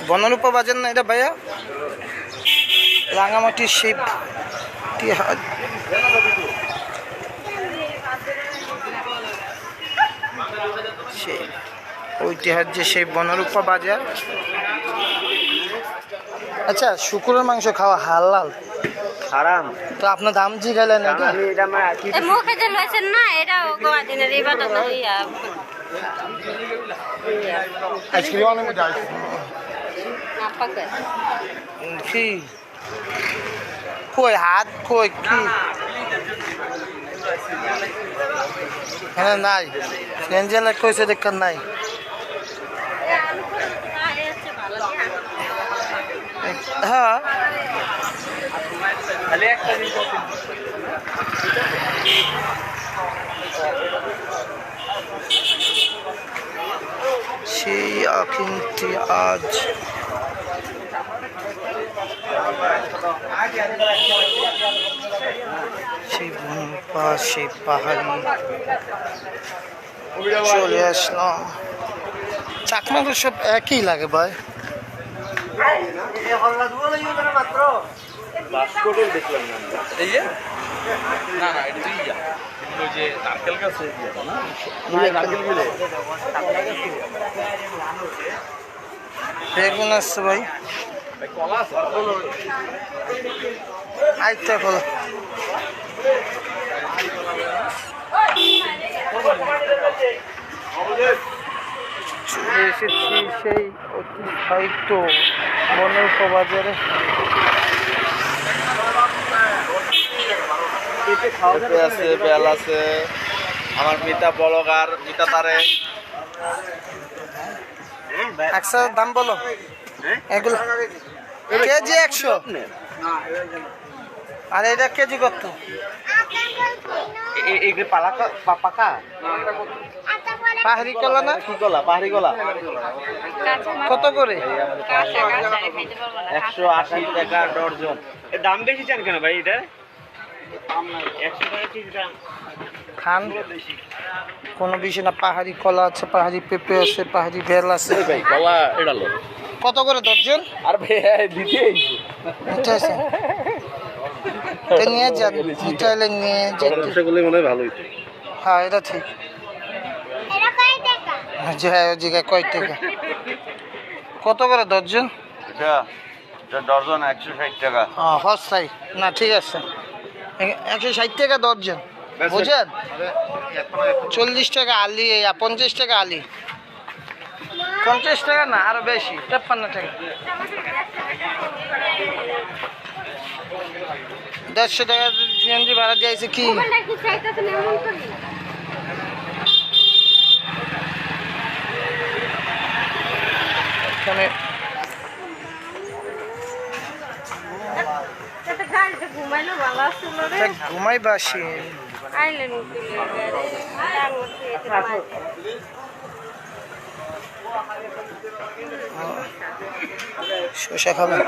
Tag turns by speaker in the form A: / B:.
A: বনরূপা বাজার না এটা ভাইয়া? রাঙামাটির শিব ঐতিহাস্য সেই বনরূপা বাজার। আচ্ছা, শুকুরের মাংস খাওয়া হালাল
B: হারাম?
A: তো আপনার দাম জিগাইলেন না?
C: মুখে যে লইছেন না, এটা গোয়াদিনের ইবাদত হইয়া
A: আইসক্রিম অনেক মজা কি কই হাত কই কি হ্যাঁ নাই গেঞ্জেলা কইছে দেখার নাই। হ্যাঁ সেই কিন্তু আজ সেই বনপা সেই পাহাড়ি চলে আসলাম। চাকমাগুলো সব একই লাগে ভাই। বেগুন আসছে ভাই, আইতে খোলো। চলে এসেছি সেই অতিবাহিত বনরূপা বাজারে।
B: আছে বেল আছে, আমার মিতা বলগার মিতা তারে।
A: একশো দাম বলো এগুলো? কেজি 100। আর এটা কেজি কত?
B: পাকা
A: পাহাড়ি কলা না?
B: কি কলা? পাহাড়ি কলা
A: কত করে?
B: 180 টাকা ডর্জন। এর দাম বেশি চান কেন ভাই? এটা 100 টাকা কেজি দাম।
A: খান কোনো বিষয় না। পাহাড়ি কলা আছে, পাহাড়ি পেঁপে আছে, পাহাড়ি বেল আছে।
B: ভাই কলা এটা লো
A: কত করে দর্জন?
B: আর ভাই দিতে
A: আচ্ছা আচ্ছা, তো নিয়ে যান, চাইলে নিয়ে যেতে।
B: মনে হয় ভালোই।
A: হ্যাঁ এটা ঠিক। হ্যাঁ জিগা কয় টাকা? কত করে দর্জন?
B: এটা ডর্জন 160 টাকা।
A: হস্তাই না, ঠিক আছে 160 টাকা দর্জন। বুঝেন? 40 টাকা আলি, 50 টাকা আলি। 50 টাকা না, আরো বেশি, 53 টাকা। 150 টাকা সিএনজি ভাড়া দিয়েছে কি? ঘুমাই বাসি শসা খাবেন?